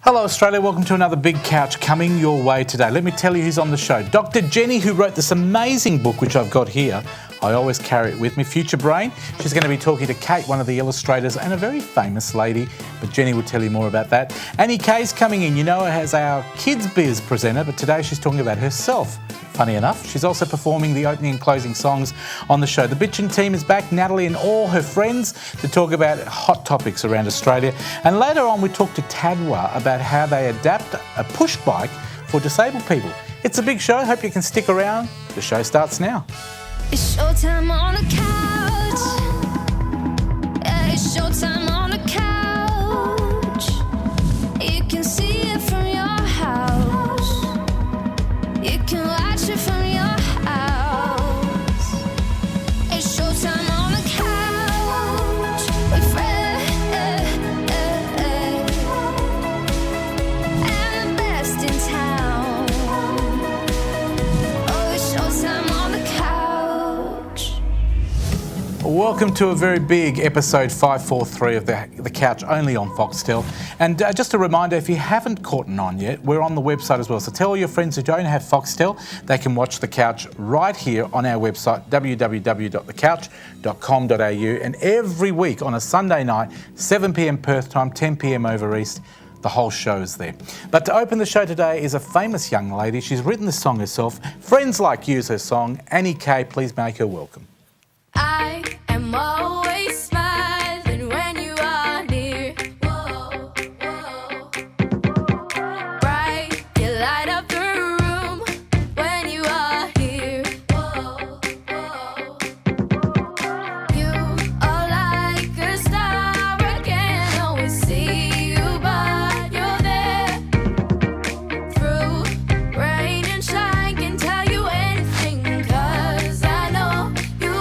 Hello Australia, welcome to another Big Couch coming your way today. Let me tell you who's on the show. Dr Jenny, who wrote this amazing book which I've got here. I always carry it with me, Future Brain. She's going to be talking to Kate, one of the illustrators, and a very famous lady, but Jenny will tell you more about that. Annie Kay's coming in, you know her as our KidzBiz presenter, but today she's talking about herself. Funny enough, she's also performing the opening and closing songs on the show. The Bitchin' team is back, Natalie and all her friends, to talk about hot topics around Australia. And later on we talk to Tadwa about how they adapt a push bike for disabled people. It's a big show, hope you can stick around. The show starts now. It's showtime on the couch. Yeah, it's showtime on the couch. You can see it from your house. You can watch it from your house. It's showtime on the couch with friends and the best in town. Oh, it's showtime on the couch. Welcome to a very big episode 543 of The Couch, only on Foxtel. And just a reminder, if you haven't caught on yet, we're on the website as well. So tell all your friends who don't have Foxtel, they can watch The Couch right here on our website, www.thecouch.com.au. And every week on a Sunday night, 7 p.m. Perth time, 10 p.m. over East, the whole show is there. But to open the show today is a famous young lady. She's written the song herself. Friends Like You is her song. Annie Kay, please make her welcome. I am always smiling when you are near. Whoa, whoa. Bright, you light up the room when you are here. Whoa, whoa. You are like a star, I can't always see you, but you're there. Through rain and shine, can tell you anything, 'cause I know you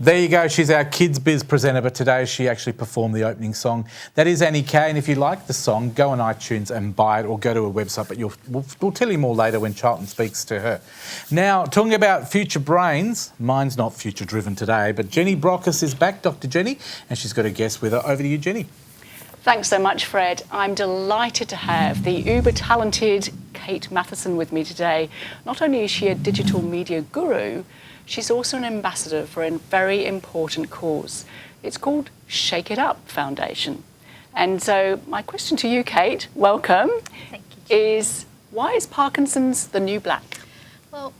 There you go. She's our KidzBiz presenter, but today she actually performed the opening song. That is Annie Kay, and if you like the song, go on iTunes and buy it or go to her website, but we'll tell you more later when Charlton speaks to her. Now, talking about future brains, mine's not future-driven today, but Jenny Brockis is back, Dr Jenny, and she's got a guest with her. Over to you, Jenny. Thanks so much, Fred. I'm delighted to have the uber-talented Kate Matheson with me today. Not only is she a digital media guru, she's also an ambassador for a very important cause. It's called Shake It Up Foundation. And so my question to you, Kate, welcome, Thank you, is why is Parkinson's the new black? Well,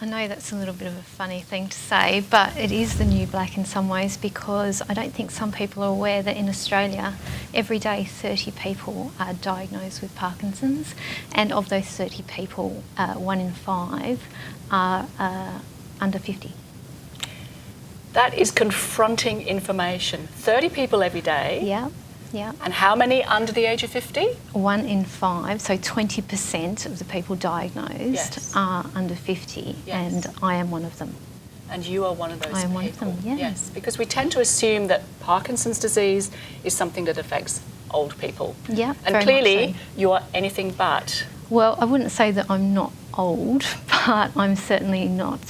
I know that's a little bit of a funny thing to say, but it is the new black in some ways, because I don't think some people are aware that in Australia, every day 30 people are diagnosed with Parkinson's, and of those 30 people, 1 in 5 are under 50. That is confronting information. 30 people every day. Yeah. And how many under the age of 50? 1 in 5, so 20% of the people diagnosed Yes. are under 50, Yes. and I am one of them. And you are one of those people. I am one of them, yeah. Yes, because we tend to assume that Parkinson's disease is something that affects old people. Yeah, And very clearly, much so. you are anything but. Well, I wouldn't say that I'm not old, but I'm certainly not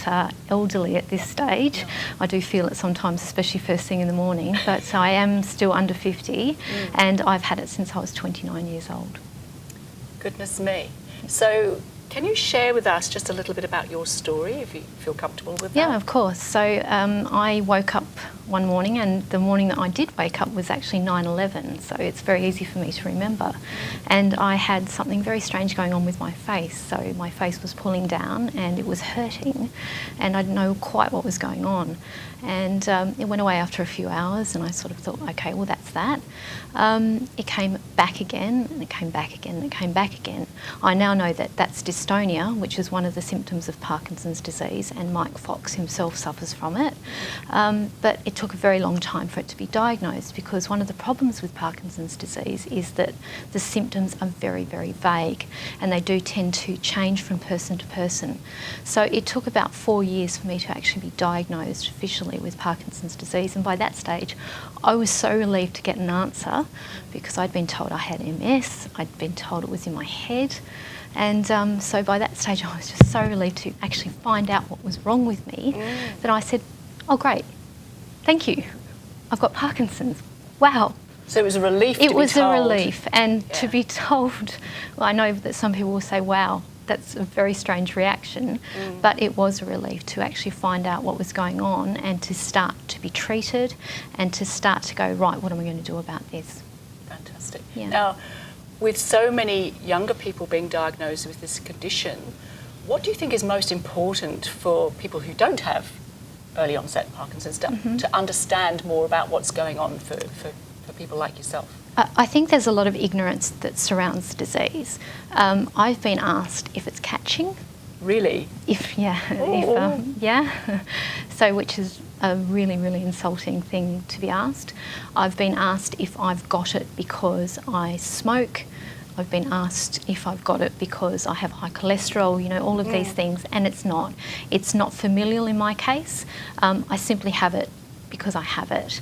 elderly at this stage. I do feel it sometimes, especially first thing in the morning, but I am still under 50 and I've had it since I was 29 years old. Goodness me. So, can you share with us just a little bit about your story, if you feel comfortable with that? Yeah, of course. So I woke up one morning, and the morning that I did wake up was actually 9/11, so it's very easy for me to remember. And I had something very strange going on with my face. So my face was pulling down and it was hurting, and I didn't know quite what was going on. And it went away after a few hours, and I sort of thought, okay, well, that's that. It came back again, and it came back again, and it came back again. I now know that that's dystonia, which is one of the symptoms of Parkinson's disease, and Mike Fox himself suffers from it. But it took a very long time for it to be diagnosed, because one of the problems with Parkinson's disease is that the symptoms are very, very vague, and they do tend to change from person to person. So it took about 4 years for me to actually be diagnosed officially with Parkinson's disease, and by that stage I was so relieved to get an answer, because I'd been told I had MS, I'd been told it was in my head, and so by that stage I was just so relieved to actually find out what was wrong with me that I said, oh great, thank you, I've got Parkinson's, wow. So it was a relief to be told. It was a relief, and to be told, well, I know that some people will say, wow, that's a very strange reaction, but it was a relief to actually find out what was going on and to start to be treated and to start to go, right, what am I going to do about this? Fantastic. Yeah. Now, with so many younger people being diagnosed with this condition, what do you think is most important for people who don't have early onset Parkinson's to understand more about what's going on for people like yourself? I think there's a lot of ignorance that surrounds the disease. I've been asked if it's catching. Really? So which is a really, really insulting thing to be asked. I've been asked if I've got it because I smoke. I've been asked if I've got it because I have high cholesterol, you know, all of these things, and it's not. It's not familial in my case. I simply have it because I have it.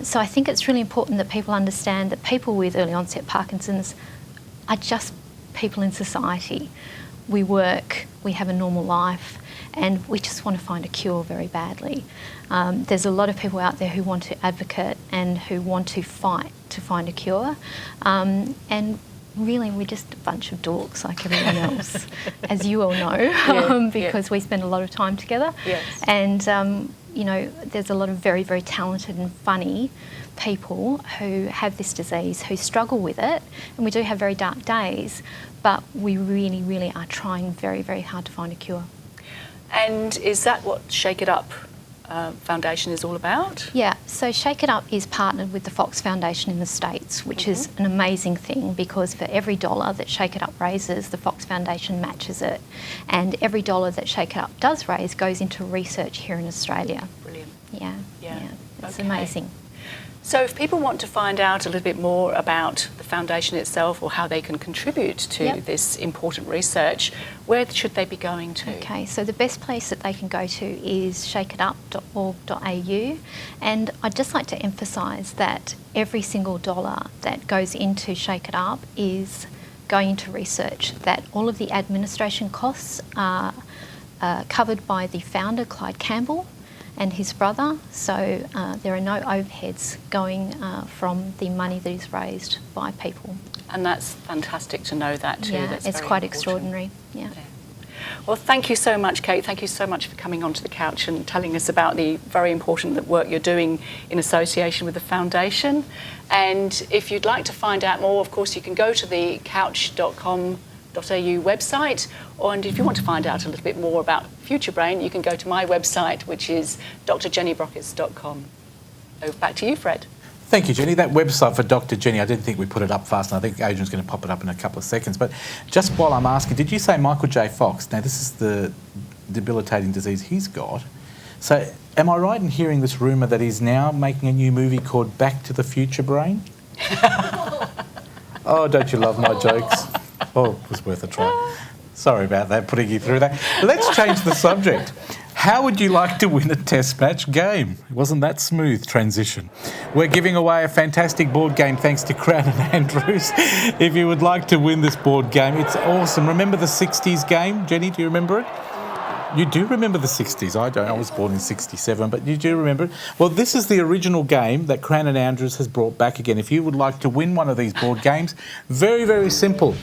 So I think it's really important that people understand that people with early onset Parkinson's are just people in society. We work, we have a normal life, and we just want to find a cure very badly. There's a lot of people out there who want to advocate and who want to fight to find a cure. And really, we're just a bunch of dorks like everyone else, as you all know, because we spend a lot of time together. Yes. And you know, there's a lot of very, very talented and funny people who have this disease, who struggle with it, and we do have very dark days, but we really, really are trying very, very hard to find a cure. And is that what Shake It Up Foundation is all about? Yeah, so Shake It Up is partnered with the Fox Foundation in the States, which is an amazing thing, because for every dollar that Shake It Up raises, the Fox Foundation matches it. And every dollar that Shake It Up does raise goes into research here in Australia. Brilliant. Yeah. It's Okay. amazing. So if people want to find out a little bit more about the foundation itself or how they can contribute to this important research, where should they be going to? Okay, so the best place that they can go to is shakeitup.org.au, and I'd just like to emphasise that every single dollar that goes into Shake It Up is going into research, that all of the administration costs are covered by the founder, Clyde Campbell, and his brother, so there are no overheads going from the money that is raised by people. And that's fantastic to know that too. Yeah, that's it's very quite important. extraordinary. Yeah. Well, thank you so much, Kate. Thank you so much for coming onto the couch and telling us about the very important work you're doing in association with the foundation. And if you'd like to find out more, of course, you can go to the couch.com.au website, and if you want to find out a little bit more about Future Brain, you can go to my website, which is drjennybrockis.com. Over back to you, Fred. Thank you, Jenny. That website for Dr. Jenny, I didn't think we put it up fast, and I think Adrian's going to pop it up in a couple of seconds. But just while I'm asking, did you say Michael J. Fox? Now, this is the debilitating disease he's got. So am I right in hearing this rumour that he's now making a new movie called Back to the Future Brain? Oh, don't you love my jokes? Oh, it was worth a try. Sorry about that, putting you through that. Let's change the subject. How would you like to win a test match game? Wasn't that smooth transition? We're giving away a fantastic board game thanks to Crown and Andrews. If you would like to win this board game, it's awesome. Remember the 60s game? Jenny, do you remember it? You do remember the 60s. I don't. I was born in 67, but you do remember it. Well, this is the original game that Crown and Andrews has brought back again. If you would like to win one of these board games, very, very simple.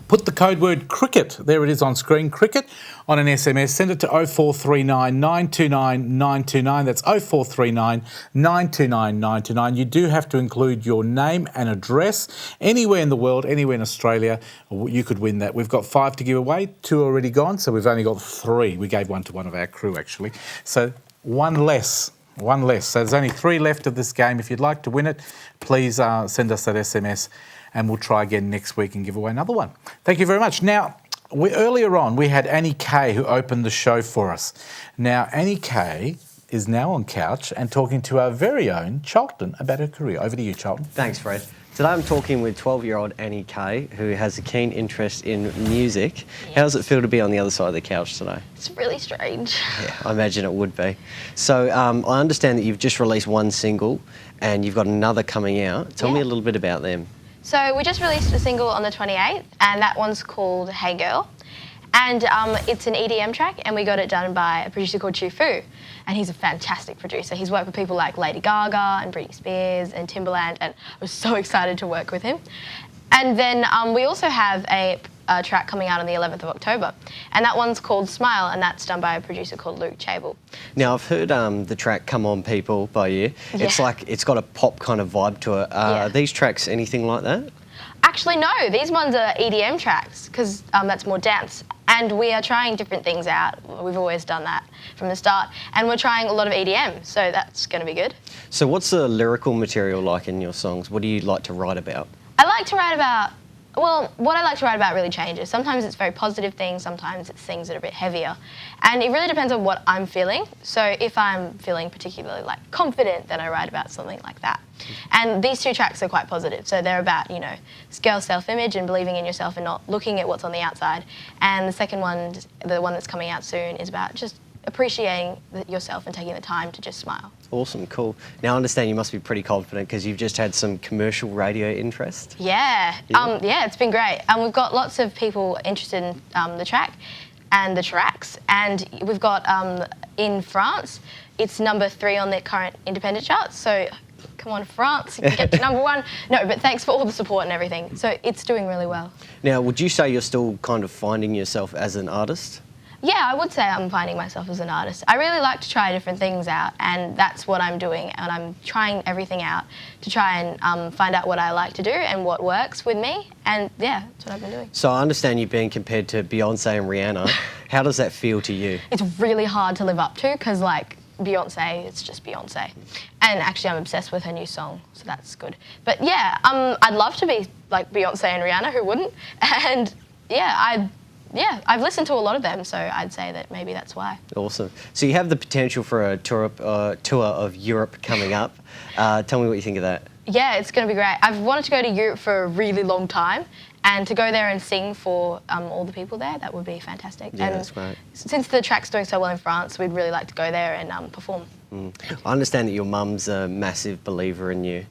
Put the code word cricket, there it is on screen, cricket, on an SMS. Send it to 0439 929 929. That's 0439 929 929. You do have to include your name and address. Anywhere in the world, anywhere in Australia, you could win that. We've got 5 to give away, 2 already gone, so we've only got 3. We gave one to one of our crew, actually. So one less. So there's only 3 left of this game. If you'd like to win it, please send us that SMS. And we'll try again next week and give away another one. Thank you very much. Now, earlier on, we had Annie Kay who opened the show for us. Now, Annie Kay is now on couch and talking to our very own Charlton about her career. Over to you, Charlton. Thanks, Fred. Today I'm talking with 12-year-old Annie Kay, who has a keen interest in music. Yes. How does it feel to be on the other side of the couch today? It's really strange. Yeah, I imagine it would be. So I understand that you've just released one single and you've got another coming out. Tell me a little bit about them. So we just released a single on the 28th, and that one's called Hey Girl. And it's an EDM track, and we got it done by a producer called Chu Fu. And he's a fantastic producer. He's worked with people like Lady Gaga and Britney Spears and Timbaland, and I was so excited to work with him. And then we also have a track coming out on the 11th of October, and that one's called Smile, and that's done by a producer called Luke Chable. Now, I've heard the track Come On People by you. Yeah. It's like, it's got a pop kind of vibe to it. Are these tracks anything like that? Actually, no. These ones are EDM tracks, because that's more dance. And we are trying different things out. We've always done that from the start. And we're trying a lot of EDM, so that's going to be good. So what's the lyrical material like in your songs? What do you like to write about? I like to write about, well, what I like to write about really changes. Sometimes it's very positive things, sometimes it's things that are a bit heavier. And it really depends on what I'm feeling. So if I'm feeling particularly like confident, then I write about something like that. And these 2 tracks are quite positive. So they're about, you know, girl self-image and believing in yourself and not looking at what's on the outside. And the second one, the one that's coming out soon, is about just appreciating yourself and taking the time to just smile. Awesome, cool. Now I understand you must be pretty confident because you've just had some commercial radio interest. Yeah, it's been great. We've got lots of people interested in the track and the tracks, and we've got in France, it's number 3 on their current independent charts, so come on France, you can get to number 1. No, but thanks for all the support and everything. So it's doing really well. Now, would you say you're still kind of finding yourself as an artist? Yeah, I would say I'm finding myself as an artist. I really like to try different things out, and that's what I'm doing. And I'm trying everything out to try and find out what I like to do and what works with me. And yeah, that's what I've been doing. So I understand you're being compared to Beyonce and Rihanna. How does that feel to you? It's really hard to live up to because, like, Beyonce, it's just Beyonce. And actually I'm obsessed with her new song, so that's good. But yeah, I'd love to be like Beyonce and Rihanna, who wouldn't? And yeah, yeah, I've listened to a lot of them, so I'd say that maybe that's why. Awesome. So you have the potential for a tour of Europe coming up. Tell me what you think of that. Yeah, it's going to be great. I've wanted to go to Europe for a really long time, and to go there and sing for all the people there, that would be fantastic. Yeah, and that's great. Since the track's doing so well in France, we'd really like to go there and perform. I understand that your mum's a massive believer in you,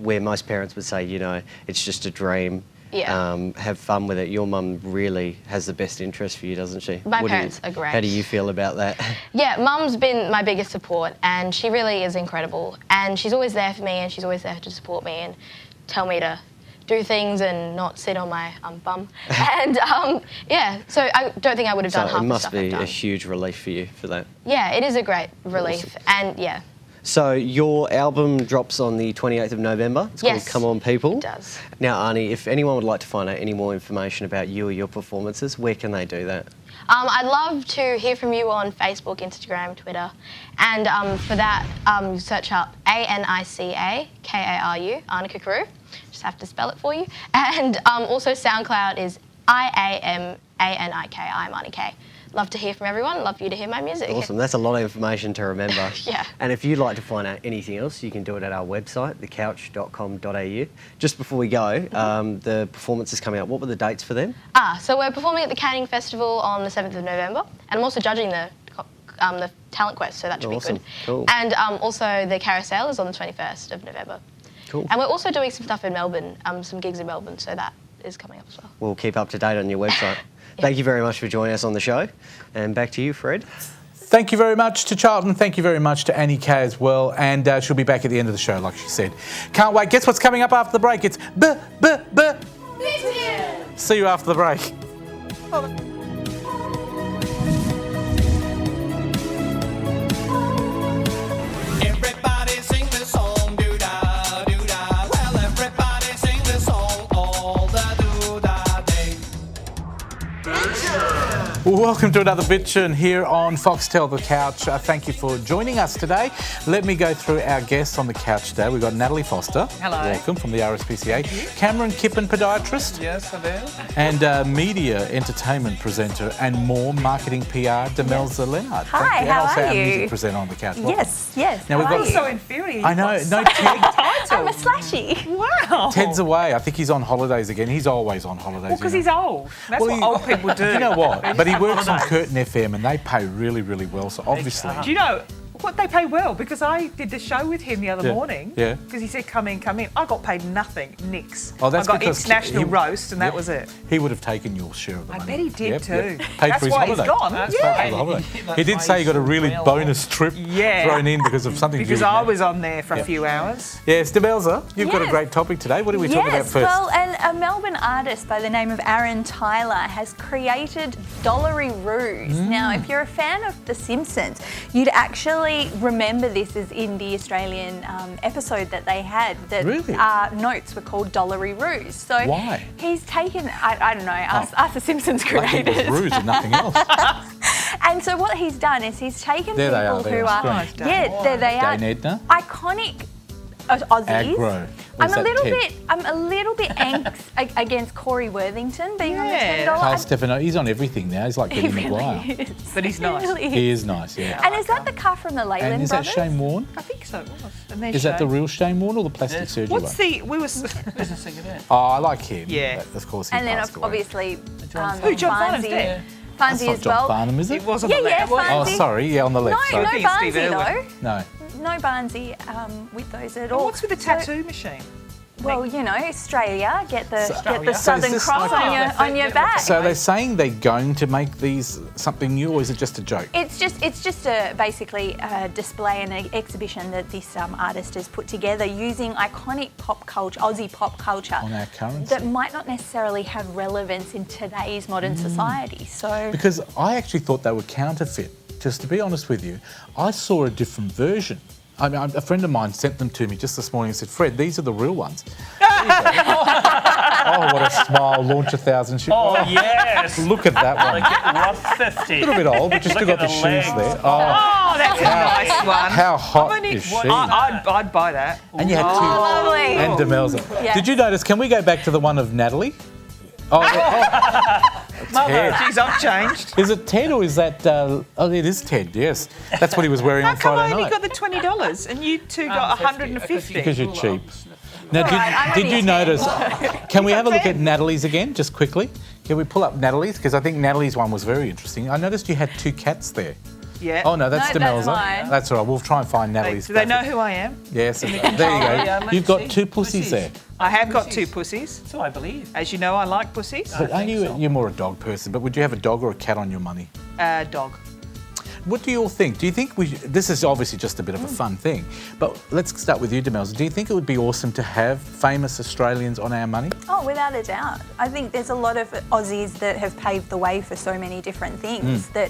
where most parents would say, you know, it's just a dream. Yeah. Have fun with it. Your mum really has the best interest for you, doesn't she? My parents are great. How do you feel about that? Yeah, Mum's been my biggest support, and she really is incredible. And she's always there for me, and she's always there to support me and tell me to do things and not sit on my bum. And yeah, so I don't think I would have done half it the must stuff be I've done. a huge relief for you for that. Yeah, it is a great relief, Awesome. and yeah. So your album drops on the 28th of November. It's called Yes, Come On People. it does. Now, Arnie, if anyone would like to find out any more information about you or your performances, where can they do that? I'd love to hear from you on Facebook, Instagram, Twitter, and for that, search up ANICAKARU, Arnica Carew. Just have to spell it for you. And also SoundCloud is IAMANIK, I'm Arnie K. Love to hear from everyone. Love you to hear my music. Awesome. That's a lot of information to remember. Yeah. And if you'd like to find out anything else, you can do it at our website, thecouch.com.au. Just before we go, the performance is coming up. What were the dates for them? So we're performing at the Canning Festival on the 7th of November, and I'm also judging the Talent Quest, so that should Awesome. be good. Cool. And also the Carousel is on the 21st of November. Cool. And we're also doing some stuff in Melbourne, some gigs in Melbourne, so that is coming up as well. We'll keep up to date on your website. Thank you very much for joining us on the show. And back to you, Fred. Thank you very much to Charlton. Thank you very much to Annie Kay as well. And she'll be back at the end of the show, like she said. Can't wait. Guess what's coming up after the break? It's See you after the break. Everybody sing the song, doo-da, doo-da. Well, everybody sing the song all the doo-da day. Welcome to another Bit Tune here on Foxtel The Couch. Thank you for joining us today. Let me go through our guests on the couch today. We've got Natalie Foster. Hello. Welcome from the RSPCA. Cameron Kippen, podiatrist. Yes, I do. And media entertainment presenter and more marketing PR, Demelza Leonard. Hi, Thank you. how also are our you? music presenter on the couch. Welcome. Yes. Now we've How got- are you? So infuriating. I know, no, I'm a slashy. Wow. Ted's away. I think he's on holidays again. He's always on holidays. Well, because you know. he's old. That's Well, what he- old people do. You know what? They But he just works on have Curtin FM and they pay really, really well. So obviously, Do you know what they pay well? Because I did the show with him the other Yeah, morning. yeah. Because he said, come in. I got paid nothing, nix. Oh, that's I got because international he- roast, and that Yeah. was it. He would have taken your share of the I money. bet he did Yep, too. yep. Paid That's for his why he's holiday. gone. That's Yeah. paid for the holiday. He did say he got a really bonus trip thrown in because of something. Because to do with I that. was on there for a few hours. Yes, Demelza, you've got a Yes. great topic today. What are we talking about first? Well, a Melbourne artist by the name of Aaron Tyler has created Dollaryroos. Now, if you're a fan of The Simpsons, you'd actually remember this as in the Australian episode that they had. That Really? notes were called Dollaryroos. So Why? he's taken, I don't know, ask The Simpsons Like it was creators. ruse and nothing else. And so what he's done is he's taken There they are, people they're who on are, screen. yeah, there they are, Dane Edna. iconic Aussies. Aggro. I'm Where's a that, little Ted? bit. I'm a little bit angst against Corey Worthington being on the Yeah. $10. Carl Stefano, he's on everything now. He's like He Benny really Maguire. is. But he's nice. Really He is. is nice, yeah. And is that the car from the Leyland And is that brothers? Shane Warne? I think so. It was. And there's Is that the Shane. real Shane Warne or the plastic surgery What's one? the? We were. Oh, I like him. Yeah. But of course, he And then passed away. obviously Who, John Farnham's Farnsey. dead? That's Farnsey not as John well. Farnham, is it? It was on Yeah, the yeah, left. wasn't it? Oh, Farnsey. sorry. Yeah, on the left. No, sorry. no think it's Steve Barnsley Irwin. though. No. No Barnsley with those at And all. what's with the So- tattoo machine? Well, you know, Australia, get the So Southern is this Cross like- on your back. So they're saying they're going to make these something new, or is it just a joke? It's just basically a display and an exhibition that this artist has put together using iconic pop culture, Aussie pop culture, On our currency. that might not necessarily have relevance in today's modern society. So Because I actually thought they were counterfeit. Just to be honest with you, I saw a different version. I mean, a friend of mine sent them to me just this morning and said, Fred, these are the real ones. There you go. Oh, what a smile, launch 1,000 shoes. Oh, yes. Look at that one. Rough 50. A little bit old, but you still Look got at the the shoes legs. there. Oh, that's a nice one. How hot Only- is she? I'd buy that. And you had two. lovely. And Demelza. Yeah. Did you notice, can we go back to the one of Natalie? Oh, Mother, Ted. geez, I've changed. Is it Ted or is that... oh, it is Ted, yes. That's what he was wearing How on come I Friday only night. got the $20 and you two got 150? Because you're cheap. Now, I'm did only you a notice... Can we have a look at 10. Natalie's again, just quickly? Can we pull up Natalie's? Because I think Natalie's one was very interesting. I noticed you had 2 cats there. Yeah. Oh, no, that's No, Demelza. that's mine. That's all right. We'll try and find Natalie's. Do they know graphic. who I am? Yes. There you go. Yeah, You've got let's 2 see. pussies there. I have got 2 pussies. So I believe. As you know, I like pussies. But aren't you, you're more a dog person, but would you have a dog or a cat on your money? Dog. What do you all think? Do you think this is obviously just a bit of a fun thing, but let's start with you, Demelza. Do you think it would be awesome to have famous Australians on our money? Oh, without a doubt. I think there's a lot of Aussies that have paved the way for so many different things that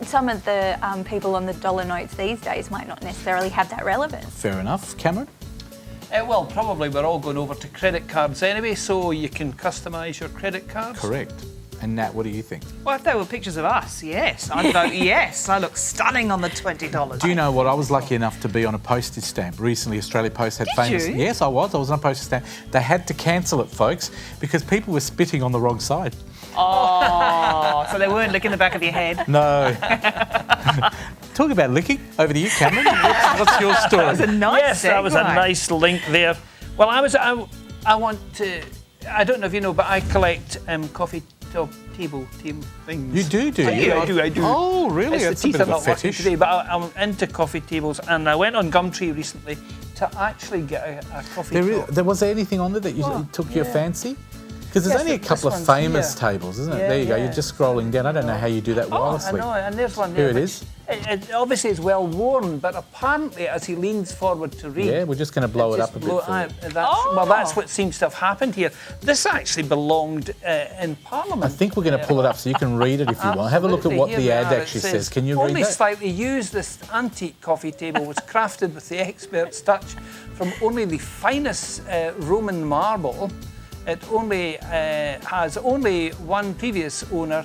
some of the people on the dollar notes these days might not necessarily have that relevance. Fair enough. Cameron? Well, probably we're all going over to credit cards anyway, so you can customise your credit cards. Correct. And Nat, what do you think? Well, if they were pictures of us, yes. I'd vote yes. I look stunning on the $20. Do you know what? I was lucky enough to be on a postage stamp. Recently, Australia Post had famous... you? Yes, I was. I was on a postage stamp. They had to cancel it, folks, because people were spitting on the wrong side. Oh, so they weren't licking the back of your head. No. Talking about licking, over to you, Cameron. What's your story? That was a nice Yes, that was a segue. nice link there. Well, I want to... I don't know if you know, but I collect coffee table things. You do you? I do. Oh, really? It's That's the a teeth bit are of a not working fetish. today, but I'm into coffee tables, and I went on Gumtree recently to actually get a coffee table. Was there anything on there that you took your fancy? Because there's Yes, only a this couple of one's famous here. tables, isn't it? Yeah, There you go. yeah. You're just scrolling down. I don't know how you do that Oh, I wirelessly. know, and there's one Here there. it which- is. It obviously is well worn, but apparently, as he leans forward to read, Yeah, we're just going to blow it just up a bit blow- for you. Well, that's what seems to have happened here. This actually belonged in Parliament. I think we're going to pull it up so you can read it if you want. Have a look at what Absolutely. the Here ad we are. It actually says. Can you read Only that? slightly used, this antique coffee table was crafted with the expert's touch from only the finest Roman marble. It only has only one previous owner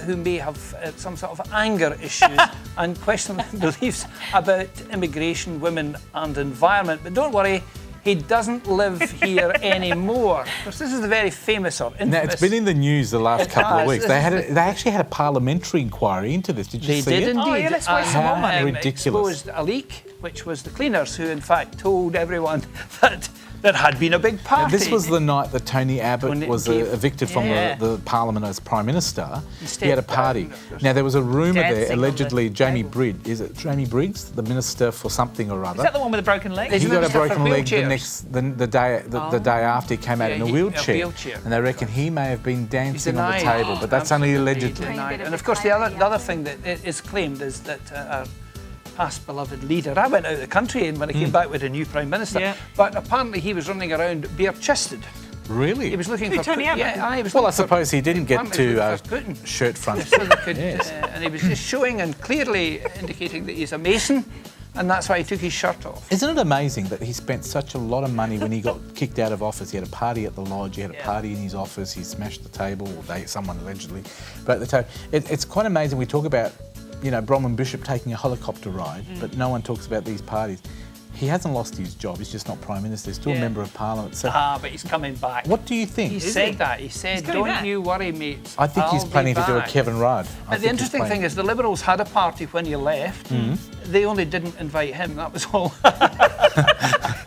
who may have some sort of anger issues and questionable beliefs about immigration, women and environment. But don't worry, he doesn't live here anymore. Because this is the very famous or infamous... Now, it's been in the news the last couple of has. weeks. They actually had a parliamentary inquiry into this. Did you They see did it? indeed. Oh, yeah, let's waste some more And, money. Ridiculous. exposed a leak, which was the cleaners who, in fact, told everyone that there had been a big Now, party. this was the night that Tony Abbott Tony was gave- evicted from Yeah. the Parliament as Prime Minister. Instead He had a of party. Prime Now, there was a rumour Dancing there, on allegedly, the Jamie table. Briggs. Is it Jamie Briggs, the Minister for something or other? Is that the one with the broken leg? He's He got a Minister for broken leg wheelchairs. the day after he came out Yeah, in a a wheelchair. wheelchair. And they reckon he may have been He's dancing on the denied. table, but that's only Absolutely allegedly. denied. And of course, the other thing that is claimed is that our past beloved leader. I went out of the country and when I came back with a new Prime Minister, Yeah. but apparently he was running around bare-chested. Really? He was looking Who, for... Tony Abbott? Yeah, he was Well, I looking for- suppose he didn't get apparently he to was looking for Putin. shirt front. So they could, Yes. and he was just showing and clearly indicating that he's a Mason, and that's why he took his shirt off. Isn't it amazing that he spent such a lot of money when he got kicked out of office? He had a party at the lodge, he had a party in his office, he smashed the table, or someone allegedly broke the table. It's quite amazing. We talk about, Bronwyn Bishop taking a helicopter ride, but no one talks about these parties. He hasn't lost his job, he's just not Prime Minister, he's still a Member of Parliament. So But he's coming back. what do you think? He Is said he? that. He said, coming don't back. you worry, mate. I think he's I'll be planning to do a back." Kevin Rudd. But the interesting thing is the Liberals had a party when you left. They only didn't invite him, that was all.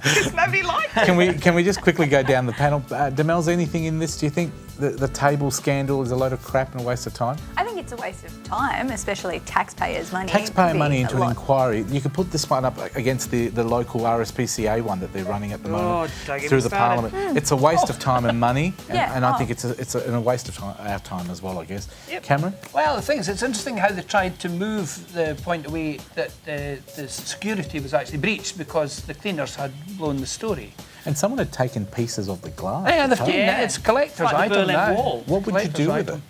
Because nobody liked it. Can we just quickly go down the panel? Demelza, anything in this? Do you think the table scandal is a load of crap and a waste of time? I think it's a waste of time, especially taxpayers' money. Taxpayer being money a into an lot. inquiry. You could put this one up against the local RSPCA one that they're running at the moment don't get through me the started. Parliament. It's a waste of time and money, Yeah. and I think it's a waste of time, our time as well, I guess. Cameron? Well, the thing is, it's interesting how they tried to move the point away that the security was actually breached because the cleaners had blown the story. And someone had taken pieces of the glass. Yeah, the table. it's collector's Like the item Berlin now. Wall. What would you do with Collector's it?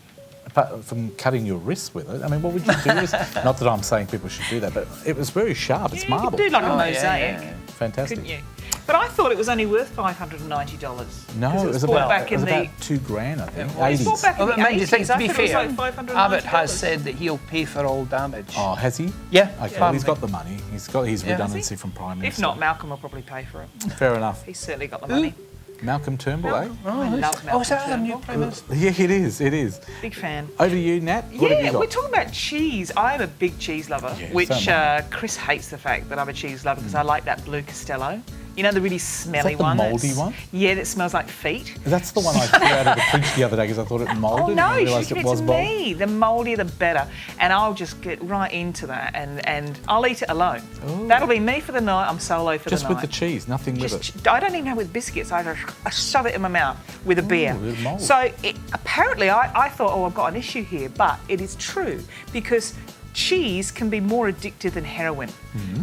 Apart from cutting your wrists with it, I mean, what would you do with it? Not that I'm saying people should do that, but it was very sharp. It's You could marble. do like a Oh, yeah, mosaic, yeah. Fantastic. couldn't you? But I thought it was only worth $590. No, 'Cause it was bought about, back it was in about the. $2,000, I think. Well, it's bought 80s. back in Well, the but mind you, 80s. to I be thought it was fair, like $590. Abbott has said that he'll pay for all damage. Oh, has he? Yeah. Okay, well, he's got the money. He's got his Yeah. redundancy from Prime Minister. If not, Malcolm will probably pay for it. Fair enough. He's certainly got the money. Malcolm Turnbull, eh? I love Malcolm is that the new Turnbull. Prime Minister? Yeah, it is. It is. Big fan. Over to you, Nat. What have you Yeah, got? we're talking about cheese. I'm a big cheese lover, Yeah, which so am Chris hates the fact that I'm a cheese lover because I like that blue Castello. You know, the really smelly the one? mouldy that's- one? Yeah, that smells like feet. That's the one I threw out of the fridge the other day because I thought it moulded. Oh and no, I you realised should it give it was to mould. me. The mouldier the better. And I'll just get right into that and I'll eat it alone. Ooh. That'll be me for the night. I'm solo for Just the with night. the cheese, nothing with it. Just, I don't even have with biscuits. I shove it in my mouth with a beer. with mould. So apparently I thought, oh, I've got an issue here, but it is true because cheese can be more addictive than heroin.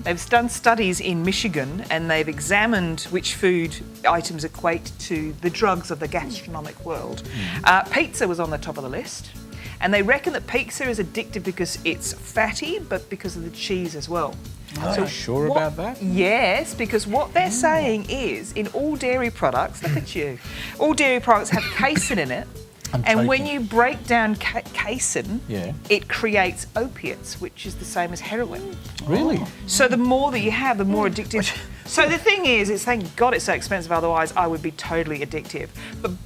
They've done studies in Michigan and they've examined which food items equate to the drugs of the gastronomic world. Pizza was on the top of the list. And they reckon that pizza is addictive because it's fatty, but because of the cheese as well. Are you sure about that? Yes, because what they're saying is in all dairy products, look at you, all dairy products have casein in it. And when you break down casein, it creates opiates, which is the same as heroin. Really? So the more that you have, the more addictive. So the thing is thank God it's so expensive, otherwise I would be totally addictive.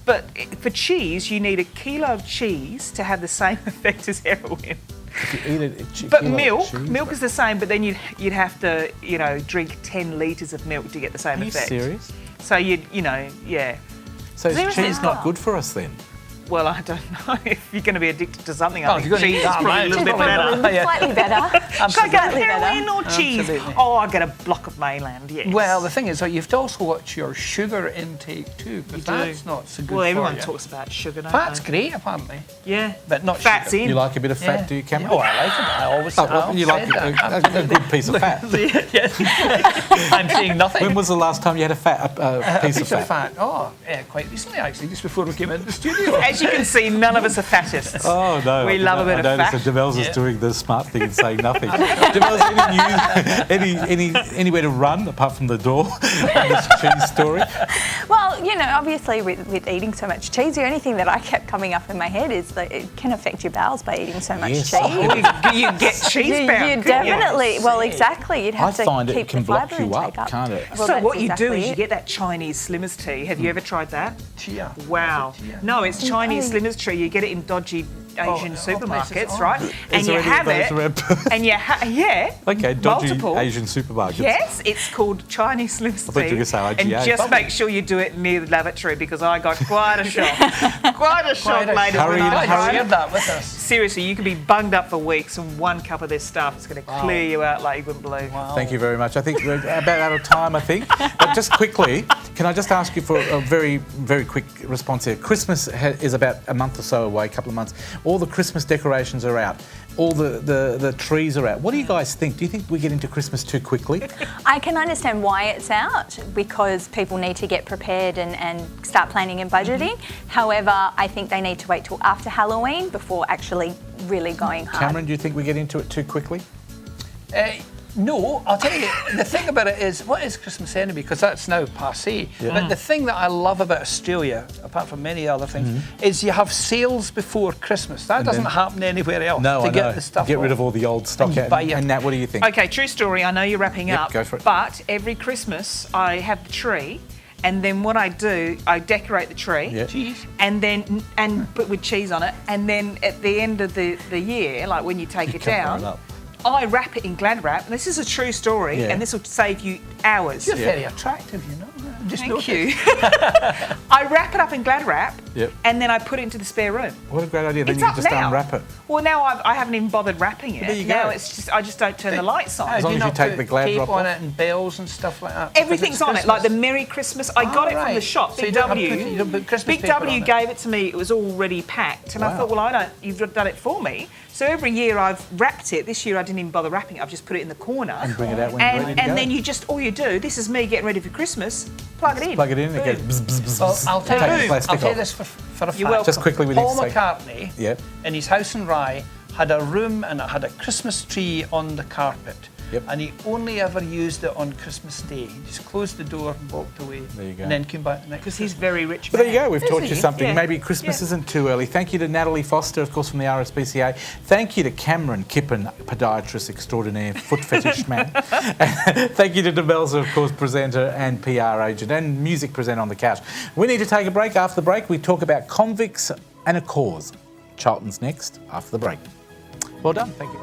But for cheese, you need a kilo of cheese to have the same effect as heroin. If you eat it, But milk is the same, but then you'd have to, drink 10 litres of milk to get the same Are you effect. serious? So yeah. So is Seriously? cheese not good for us then? Well, I don't know. If you're going to be addicted to something, I Oh, if think you're gonna cheese eat is that, probably a mate, little bit it's better. Slightly better. Should I go Slightly heroin better. or cheese? Absolutely. Oh, I get a block of mainland, yes. Well, the thing is, you've also got your sugar intake too, You because do. that's not so good Well, for everyone you. talks about sugar, don't Fat's they? great, apparently, Yeah. but not Fat's sugar. in. You like a bit of fat, do you, Cameron? Oh, I like it. I always. Oh, well, you like a good piece of fat. Yes. I'm saying nothing. When was the last time you had a piece of fat? Oh, quite recently, actually, just before we came into the studio. As you can see, none of us are fattists. Oh no! We love a bit of I noticed fat. that Demel's is doing the smart thing and saying nothing. Demel's, anywhere to run apart from the door on this cheese story? Well, obviously with eating so much cheese, the only thing that I kept coming up in my head is that it can affect your bowels by eating so much Yes. cheese. You get cheese bound. You couldn't definitely, well, exactly. You'd I have to find keep it can the block fibre you intake up, can't it? Well, So that's what you do exactly is you it. get that Chinese Slimmers tea. Have you ever tried that? Chia. Wow. Chia. No, it's Chinese Slimmers tea. You get it in dodgy Asian supermarkets, places. right? And you there any of have those it, around Perth? and yeah. Okay, dodgy multiple. Asian supermarkets. Yes, it's called Chinese Slimmers I thought you were tea. gonna say And IGA. just make sure you do it near the lavatory because I got quite a shock. quite a shock later Hurry when in, I hurry tried Share it. that with us. Seriously, you could be bunged up for weeks and one cup of this stuff is going to clear you out like you wouldn't believe. Thank you very much. I think we're about out of time, I think. But just quickly, can I just ask you for a very, very quick response here? Christmas is about a month or so away, a couple of months. All the Christmas decorations are out. All the trees are out. What do you guys think? Do you think we get into Christmas too quickly? I can understand why it's out because people need to get prepared and start planning and budgeting. However, I think they need to wait till after Halloween before actually really going hard. Cameron, do you think we get into it too quickly? No, I'll tell you, the thing about it is, what is Christmas anyway? Because that's now passé. But the thing that I love about Australia, apart from many other things, is you have sales before Christmas. That doesn't happen anywhere else. No, to I get know. the stuff Get rid off. of all the old stock And out. buy it. And Nat, what do you think? Okay, true story. I know you're wrapping Yep, up. go for it. But every Christmas, I have the tree. And then what I do, I decorate the tree. Yeah. Cheese. And put with cheese on it. And then at the end of the year, like when you take it cover it down, up. I wrap it in Glad wrap. This is a true story, Yeah. and this will save you hours. You're very attractive, you know. Just Thank noticed. you. I wrap it up in Glad wrap, Yep. and then I put it into the spare room. What a great idea. Then It's you up can just now. unwrap it. Well, now I haven't even bothered wrapping it. There you now go. it's just I just don't turn the lights on. As long Do as you not take put the Glad tape wrap on off. it and bells and stuff like that. because Everything's it's on it, like the Christmas. Merry Christmas. I got it from the right. shop, So Big you don't have W. to put- you don't put Christmas Big paper W on it. gave it to me. It was already packed, and I Wow. thought, well, you've done it for me. So every year I've wrapped it. This year I didn't even bother wrapping it. I've just put it in the corner. And bring it out when you're ready to go. And then all you do. This is me getting ready for Christmas. Plug it in. Plug it in and it Boom. goes bzz, bzz, bzz, Well, bzz. I'll tell Take the you, plastic I'll tell you off. this for a fact. You're welcome. Just quickly, we need Paul to say. McCartney, Yep. in his house in Rye, had a room and it had a Christmas tree on the carpet. Yep. and he only ever used it on Christmas Day. He just closed the door and walked away. There you go. And then came back the next Because he's very rich. But there you man. go, we've taught you something. Yeah. Maybe Christmas Yeah. isn't too early. Thank you to Natalie Foster, of course, from the RSPCA. Thank you to Cameron Kippen, podiatrist extraordinaire, foot fetish man. Thank you to Demelza, of course, presenter and PR agent and music presenter on the couch. We need to take a break. After the break, we talk about convicts and a cause. Charlton's next after the break. Well done, thank you.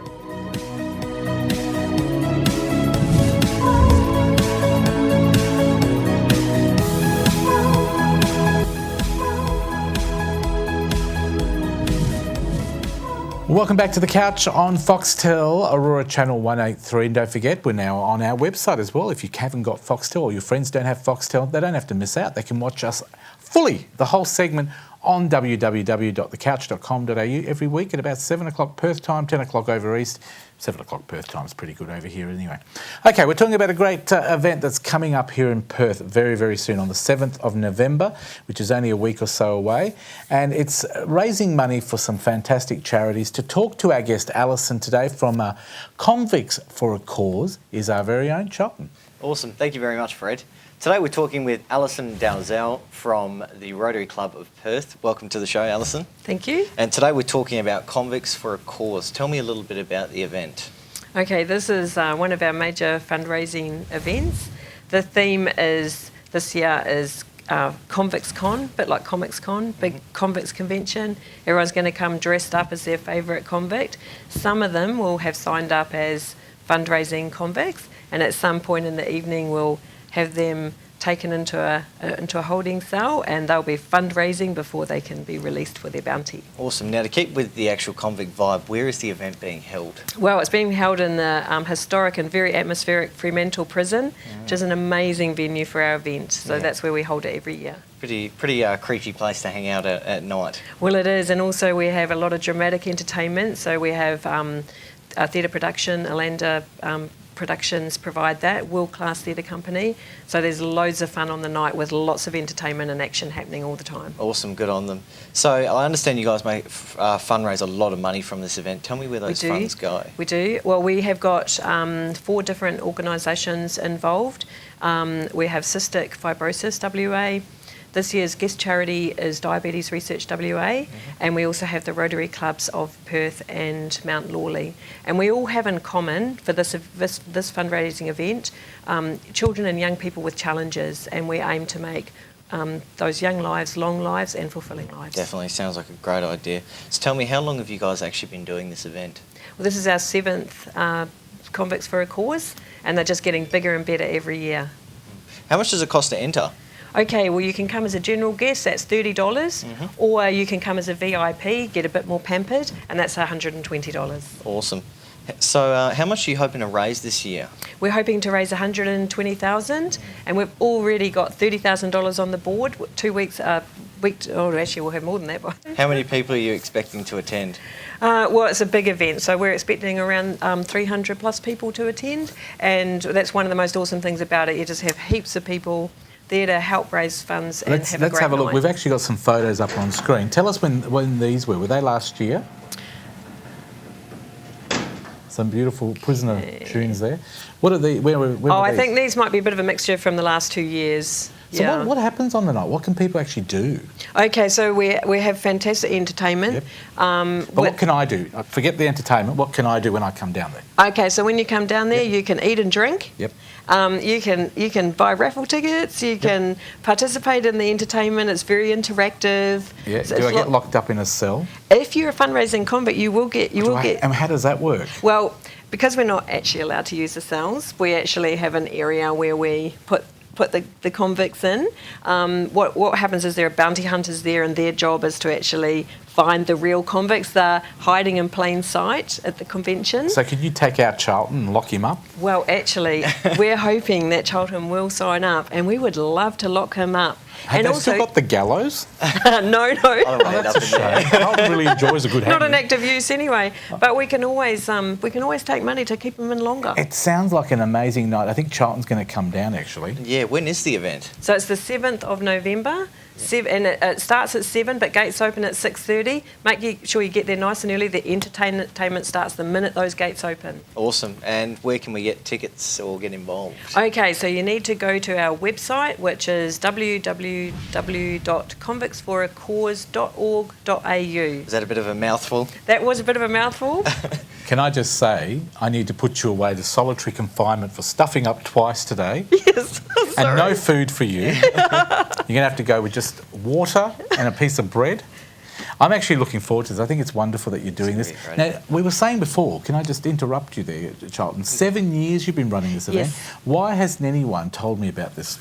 Welcome back to the couch on Foxtel, Aurora Channel 183. And don't forget, we're now on our website as well. If you haven't got Foxtel or your friends don't have Foxtel, they don't have to miss out. They can watch us fully, the whole segment, on www.thecouch.com.au every week at about 7 o'clock Perth time, 10 o'clock over East. 7 o'clock Perth time is pretty good over here anyway. Okay, we're talking about a great event that's coming up here in Perth very, very soon on the 7th of November, which is only a week or so away. And it's raising money for some fantastic charities. To talk to our guest Alison today from Convicts for a Cause is our very own Charlton. Awesome. Thank you very much, Fred. Today we're talking with Alison Dalziel from the Rotary Club of Perth. Welcome to the show, Alison. Thank you. And today we're talking about Convicts for a Cause. Tell me a little bit about the event. Okay, this is one of our major fundraising events. The theme is this year is Convicts Con, a bit like Comics Con, big Convicts convention. Everyone's going to come dressed up as their favourite convict. Some of them will have signed up as fundraising convicts, and at some point in the evening we'll have them taken into a holding cell, and they'll be fundraising before they can be released for their bounty. Awesome. Now, to keep with the actual convict vibe, where is the event being held? Well, it's being held in the historic and very atmospheric Fremantle Prison, which is an amazing venue for our event. So that's where we hold it every year. Pretty creepy place to hang out at night. Well, it is, and also we have a lot of dramatic entertainment. So we have a theatre production, Alanda Productions provide that, world-class theatre company. So there's loads of fun on the night with lots of entertainment and action happening all the time. Awesome, good on them. So I understand you guys fundraise a lot of money from this event. Tell me where those funds go. We do. Well, we have got 4 different organisations involved. We have Cystic Fibrosis WA. This year's guest charity is Diabetes Research WA, and we also have the Rotary Clubs of Perth and Mount Lawley. And we all have in common for this fundraising event children and young people with challenges, and we aim to make those young lives long lives and fulfilling lives. Definitely, sounds like a great idea. So tell me, how long have you guys actually been doing this event? Well, this is our 7th Convicts for a Cause, and they're just getting bigger and better every year. How much does it cost to enter? Okay, well, you can come as a general guest, that's $30, or you can come as a VIP, get a bit more pampered, and that's $120. Awesome. So how much are you hoping to raise this year? We're hoping to raise $120,000, and we've already got $30,000 on the board. 2 weeks, actually we'll have more than that. How many people are you expecting to attend? Well, it's a big event, so we're expecting around 300 plus people to attend, and that's one of the most awesome things about it. You just have heaps of people there to help raise funds and Let's have a great have a look. night. We've actually got some photos up on screen. Tell us when these were. Were they last year? Some beautiful prisoner tunes there. What are the? Where were I these? think these might be a bit of a mixture from the last 2 years. So what happens on the night? What can people actually do? Okay, so we have fantastic entertainment. Yep. But what can I do? Forget the entertainment. What can I do when I come down there? Okay, so when you come down there, you can eat and drink. Yep. You can buy raffle tickets. You can participate in the entertainment. It's very interactive. Yeah. So Do I get locked up in a cell? If you're a fundraising convict, you will get. And how does that work? Well, because we're not actually allowed to use the cells, we actually have an area where we put the convicts in. What happens is there are bounty hunters there, and their job is to actually find the real convicts. They're hiding in plain sight at the convention. So could you take out Charlton and lock him up? Well, actually, we're hoping that Charlton will sign up, and we would love to lock him up. Have they still got the gallows? No. Oh, that's a shame. Charlton really enjoys a good hanging. Not an active use anyway, but we can always take money to keep them in longer. It sounds like an amazing night. I think Charlton's going to come down actually. Yeah, when is the event? So it's the 7th of November. And it starts at 7, but gates open at 6:30. Make sure you get there nice and early. The entertainment starts the minute those gates open. Awesome. And where can we get tickets or get involved? Okay, so you need to go to our website, which is www.convictsforacause.org.au. Is that a bit of a mouthful? That was a bit of a mouthful. Can I just say, I need to put you away to solitary confinement for stuffing up twice today. Yes, and no food for you. You're going to have to go with just water and a piece of bread. I'm actually looking forward to this. I think it's wonderful that you're doing this. Now, we were saying before, can I just interrupt you there, Charlton? 7 years you've been running this event. Yes. Why hasn't anyone told me about this?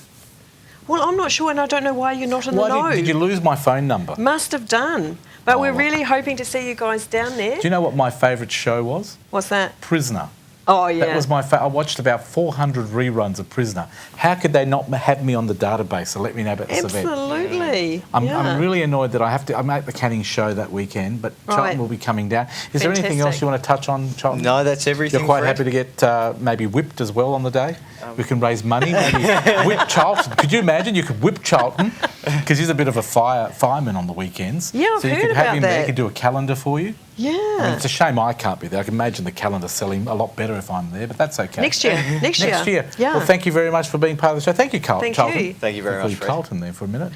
Well, I'm not sure, and I don't know why you're not in the know. Did you lose my phone number? Must have done. But we're well. really hoping to see you guys down there. Do you know what my favourite show was? What's that? Prisoner. Oh, yeah. That was my I watched about 400 reruns of Prisoner. How could they not have me on the database to let me know about this event? Absolutely. I'm really annoyed that I'm at the Canning show that weekend, but Charlton will be coming down. Is there anything else you want to touch on, Charlton? No, that's everything. You're quite Fred. happy to get maybe whipped as well on the day? We can raise money, maybe whip Charlton. Could you imagine you could whip Charlton? Because he's a bit of a fireman on the weekends. Yeah, I've so you heard could about have him that. there, he could do a calendar for you. Yeah. I mean, it's a shame I can't be there. I can imagine the calendar selling a lot better if I'm there, but that's okay. Next year. Next year. Yeah. Well, thank you very much for being part of the show. Thank you, Charlton. Thank you. Thank you very much, Fred. Carlton there for a minute.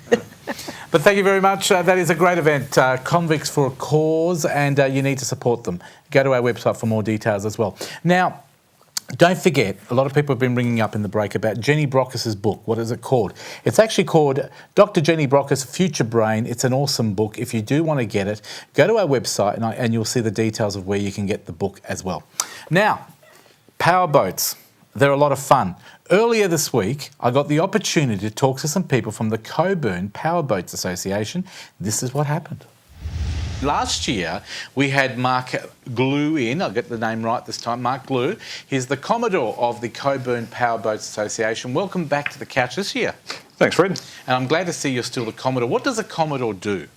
But thank you very much. That is a great event, Convicts for a Cause, and you need to support them. Go to our website for more details as well. Now, don't forget, a lot of people have been ringing up in the break about Jenny Brockis' book. What is it called? It's actually called Dr Jenny Brockis, Future Brain. It's an awesome book. If you do want to get it, go to our website and you'll see the details of where you can get the book as well. Now, power boats. They're a lot of fun. Earlier this week, I got the opportunity to talk to some people from the Cockburn Power Boats Association. This is what happened. Last year, we had Mark Glew in. I'll get the name right this time. Mark Glew. He's the Commodore of the Cockburn Power Boats Association. Welcome back to the couch this year. Thanks, Fred. And I'm glad to see you're still the Commodore. What does a Commodore do?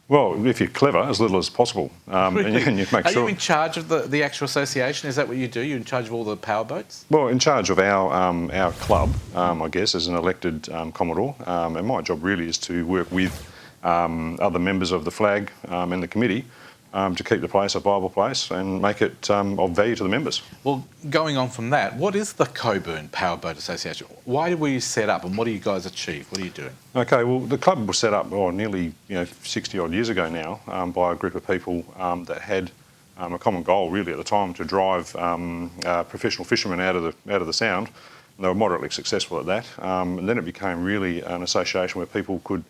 Well, if you're clever, as little as possible. Really? And you make Are sure... you in charge of the actual association? Is that what you do? You're in charge of all the power boats? Well, in charge of our club, I guess, as an elected Commodore. And my job really is to work with other members of the flag and the committee to keep the place a viable place and make it of value to the members. Well, going on from that, what is the Cockburn Power Boat Association? Why were you set up and what do you guys achieve? What are you doing? Okay, well, the club was set up nearly 60-odd years ago now by a group of people that had a common goal really at the time to drive professional fishermen out of the Sound. And they were moderately successful at that. And then it became really an association where people could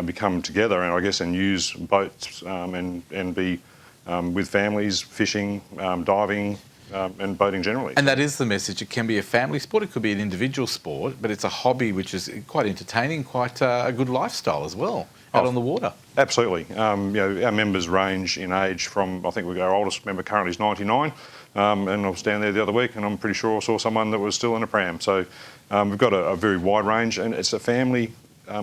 become together and use boats and be with families, fishing, diving and boating generally. And that is the message. It can be a family sport, it could be an individual sport, but it's a hobby which is quite entertaining, quite a good lifestyle as well, out on the water. Absolutely. Our members range in age from, I think our oldest member currently is 99, and I was down there the other week and I'm pretty sure I saw someone that was still in a pram. So we've got a very wide range and it's a family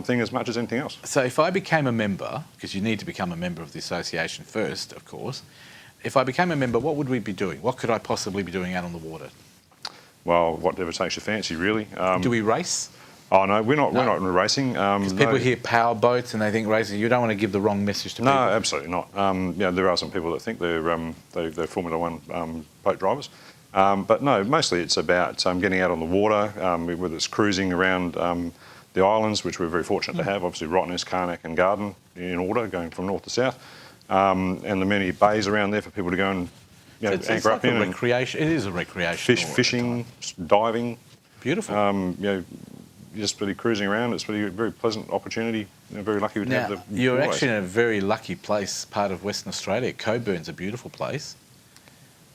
thing as much as anything else. So if I became a member, because you need to become a member of the association first, of course, if I became a member, what would we be doing? What could I possibly be doing out on the water? Well, whatever takes your fancy, really. Do we race? Oh no, we're not in racing. Because people hear power boats and they think racing. You don't want to give the wrong message to people. No, absolutely not. There are some people that think they're Formula One boat drivers, but no, mostly it's about getting out on the water, whether it's cruising around the islands, which we're very fortunate to have. Obviously, Rottnest, Carnac, and Garden in order, going from north to south, and the many bays around there for people to go and anchor up in. Recreation. It is a recreation. Fishing, diving. Beautiful. Just really cruising around. It's really a very pleasant opportunity. Very lucky to have the. You're actually in a very lucky place, part of Western Australia. Cockburn's a beautiful place.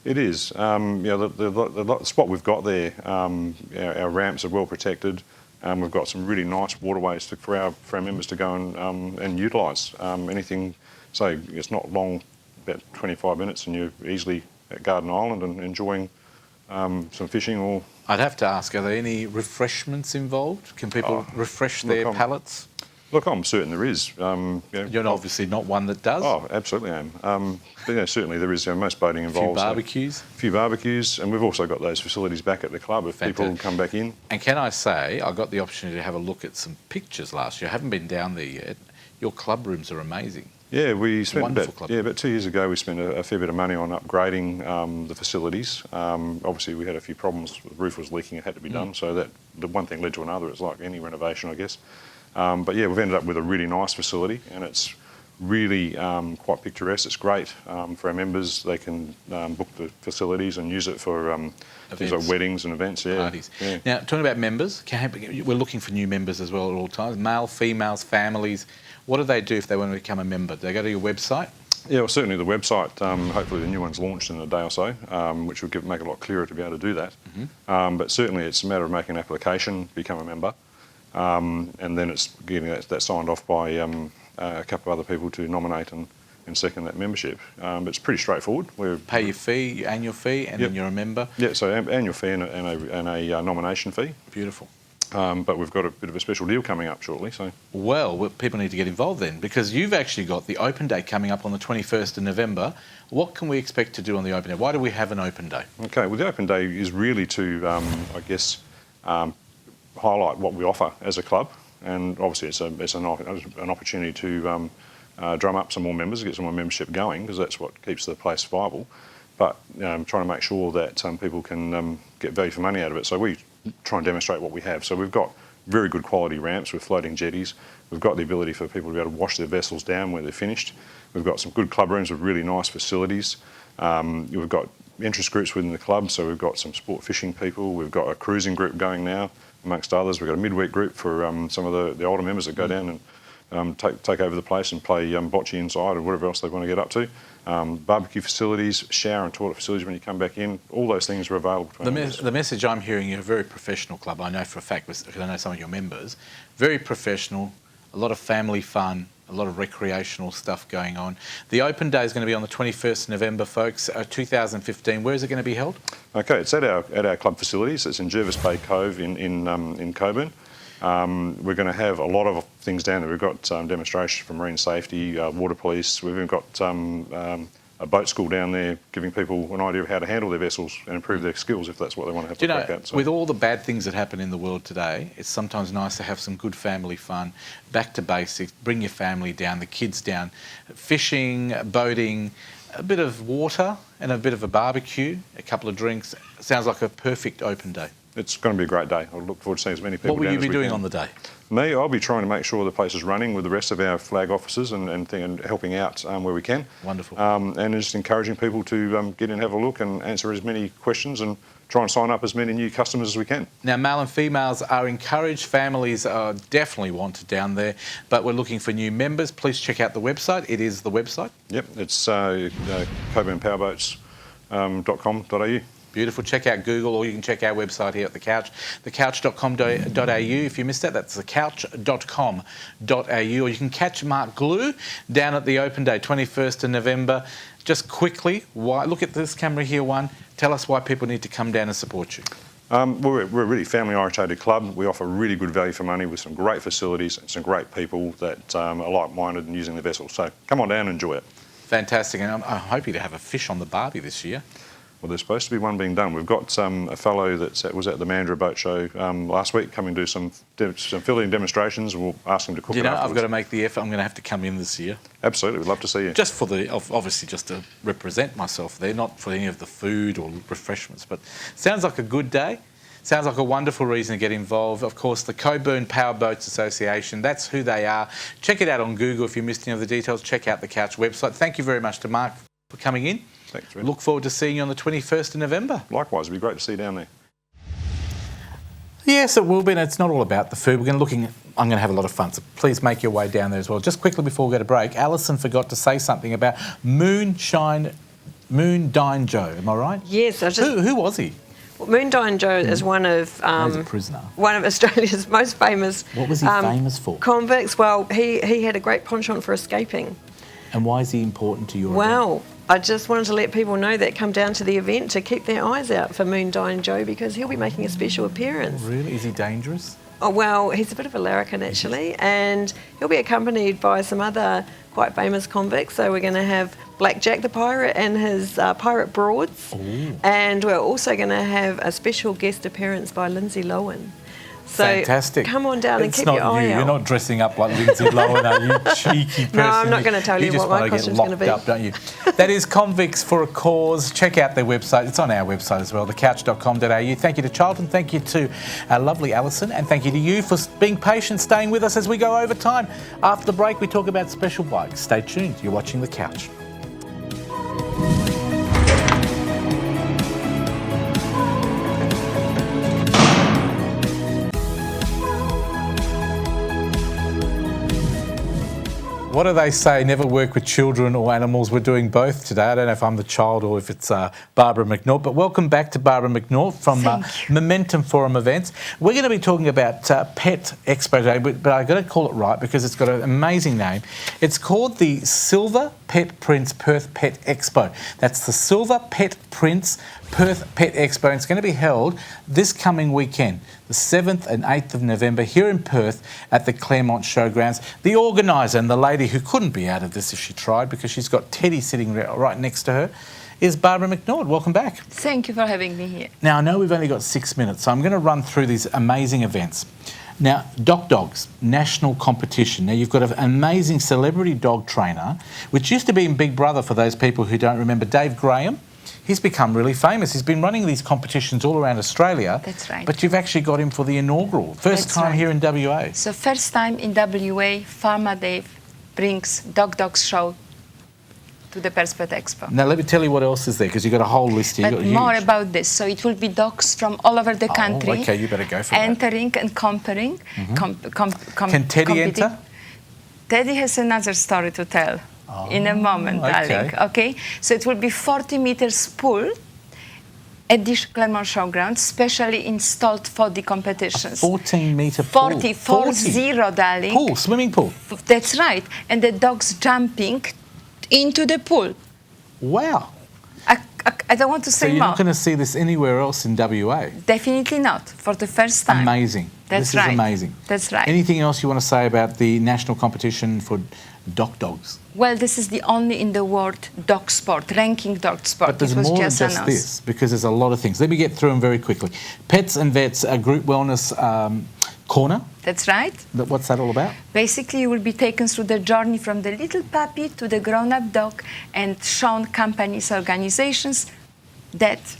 It is. The spot we've got there, our ramps are well protected. We've got some really nice waterways for our members to go and utilise. Anything, say, it's not long, about 25 minutes, and you're easily at Garden Island and enjoying some fishing or... I'd have to ask, are there any refreshments involved? Can people refresh their palates? Look, I'm certain there is. You're obviously not one that does. Oh, absolutely am. But certainly there is. Most boating involves barbecues. A few barbecues, and we've also got those facilities back at the club if people come back in. And can I say, I got the opportunity to have a look at some pictures last year. I haven't been down there yet. Your club rooms are amazing. Yeah, we spent club. about 2 years ago. We spent a fair bit of money on upgrading the facilities. Obviously, we had a few problems. The roof was leaking; it had to be done. So that the one thing led to another. It's like any renovation, I guess. But yeah, we've ended up with a really nice facility, and it's really quite picturesque. It's great for our members. They can book the facilities and use it for things like weddings and events. Yeah. Parties. Yeah. Now, talking about members, we're looking for new members as well at all times. Male, females, families. What do they do if they want to become a member? Do they go to your website? Yeah, well, certainly the website. Hopefully the new one's launched in a day or so, which will make it a lot clearer to be able to do that. But certainly it's a matter of making an application, become a member. And then it's getting that signed off by a couple of other people to nominate and second that membership. But it's pretty straightforward. Pay your fee, your annual fee, and then you're a member? Yeah, so annual fee and a nomination fee. Beautiful. But we've got a bit of a special deal coming up shortly. So well, people need to get involved then, because you've actually got the open day coming up on the 21st of November. What can we expect to do on the open day? Why do we have an open day? Okay, well, the open day is really to, I guess, highlight what we offer as a club, and obviously it's an opportunity to drum up some more members, get some more membership going, because that's what keeps the place viable. But trying to make sure that people can get value for money out of it. So we try and demonstrate what we have. So we've got very good quality ramps with floating jetties. We've got the ability for people to be able to wash their vessels down when they're finished. We've got some good club rooms with really nice facilities. We've got interest groups within the club, so we've got some sport fishing people. We've got a cruising group going now, amongst others. We've got a midweek group for some of the older members that go down and take over the place and play bocce inside or whatever else they want to get up to. Barbecue facilities, shower and toilet facilities when you come back in, all those things are available to our members. The message I'm hearing, you're a very professional club. I know for a fact, because I know some of your members, very professional, a lot of family fun, a lot of recreational stuff going on. The open day is going to be on the 21st of November, folks, 2015. Where is it going to be held? Okay, it's at our club facilities. It's in Jervis Bay Cove in Cockburn. We're going to have a lot of things down there. We've got demonstrations for marine safety, water police. We've even got a boat school down there giving people an idea of how to handle their vessels and improve their skills if that's what they want to have to crack at. So. With all the bad things that happen in the world today, it's sometimes nice to have some good family fun, back to basics, bring your family down, the kids down, fishing, boating, a bit of water and a bit of a barbecue, a couple of drinks. Sounds like a perfect open day. It's going to be a great day. I look forward to seeing as many people. What will you be doing on the day? Me, I'll be trying to make sure the place is running with the rest of our flag officers and helping out where we can. Wonderful. And just encouraging people to get in and have a look and answer as many questions and try and sign up as many new customers as we can. Now, male and females are encouraged. Families are definitely wanted down there, but we're looking for new members. Please check out the website. It is the website. Yep, it's Cockburn Power Boats .com.au. Beautiful. Check out Google, or you can check our website here at The Couch, thecouch.com.au. If you missed that, that's thecouch.com.au. Or you can catch Mark Glew down at the open day, 21st of November. Just quickly, look at this camera here, one. Tell us why people need to come down and support you. We're a really family-orientated club. We offer really good value for money with some great facilities and some great people that are like-minded and using the vessels. So come on down and enjoy it. Fantastic. And I'm hoping to have a fish on the barbie this year. Well, there's supposed to be one being done. We've got a fellow that was at the Mandurah Boat Show last week coming to do some filling demonstrations, and we'll ask him to cook it afterwards. I've got to make the effort. I'm going to have to come in this year. Absolutely, we'd love to see you. Just obviously just to represent myself there, not for any of the food or refreshments, but sounds like a good day. Sounds like a wonderful reason to get involved. Of course, the Cockburn Power Boats Association, that's who they are. Check it out on Google. If you missed any of the details, check out the Couch website. Thank you very much to Mark for coming in. Thanks, Red. Look forward to seeing you on the 21st of November. Likewise, it'd be great to see you down there. Yes, it will be, and it's not all about the food. I'm going to have a lot of fun, so please make your way down there as well. Just quickly before we go to break, Alison forgot to say something about Moondine Joe, am I right? Yes. Who was he? Well, Moondine Joe is one of... He's a prisoner. One of Australia's most famous... What was he famous for? Convicts. Well, he had a great penchant for escaping. And why is he important to your event? I just wanted to let people know that come down to the event to keep their eyes out for Moondine Joe, because he'll be making a special appearance. Oh, really? Is he dangerous? Oh, well, he's a bit of a larrikin actually, and he'll be accompanied by some other quite famous convicts. So we're going to have Black Jack the pirate and his pirate broads, and we're also going to have a special guest appearance by Lindsay Lohan. So Fantastic. come on down and keep your eye out. You're not dressing up like Lindsay Lohan, are you? Cheeky person. No, I'm not going to tell you what my costume's going to be. You just want to get locked up, don't you? That is Convicts for a Cause. Check out their website. It's on our website as well, thecouch.com.au. Thank you to Charlton. Thank you to our lovely Alison. And thank you to you for being patient, staying with us as we go over time. After the break, we talk about special bikes. Stay tuned. You're watching The Couch. What do they say? Never work with children or animals. We're doing both today. I don't know if I'm the child or if it's Barbara McNaught, but welcome back to Barbara McNaught from Momentum Forum Events. We're going to be talking about Pet Expo today, but I've got to call it right because it's got an amazing name. It's called the Silver Pet Prince Perth Pet Expo. That's the Silver Pet Prince Perth Pet Expo, and it's going to be held this coming weekend, the 7th and 8th of November, here in Perth at the Claremont Showgrounds. The organiser and the lady who couldn't be out of this if she tried, because she's got Teddy sitting right next to her, is Barbara McNaught. Welcome back. Thank you for having me here. Now, I know we've only got 6 minutes, so I'm going to run through these amazing events. Now, Dogs, national competition. Now, you've got an amazing celebrity dog trainer, which used to be in Big Brother for those people who don't remember, Dave Graham. He's become really famous. He's been running these competitions all around Australia. That's right. But you've actually got him for the inaugural. First That's time right. here in WA. So first time in WA, Farmer Dave brings Dogs show to the Perth Pet Expo. Now, let me tell you what else is there, because you've got a whole list here. But more about this. So it will be dogs from all over the country. Oh, OK, you better go for entering and comparing. Can Teddy enter? Teddy has another story to tell. In a moment, darling. Okay, so it will be 40 meters pool at the Claremont Showground, specially installed for the competitions. 14-metre pool. 40, darling. Pool, swimming pool. That's right, and the dogs jumping into the pool. Wow. I don't want to say more. So you're more. not going to see this anywhere else in WA? Definitely not, for the first time. Amazing. That's this right. is amazing. That's right. Anything else you want to say about the national competition for dogs? Well, this is the only in the world dog sport, ranking dog sport. But there's it was more just than just announced. this, because there's a lot of things. Let me get through them very quickly. Pets and Vets, a group wellness corner. That's right. What's that all about? Basically, you will be taken through the journey from the little puppy to the grown-up dog and shown companies, organizations that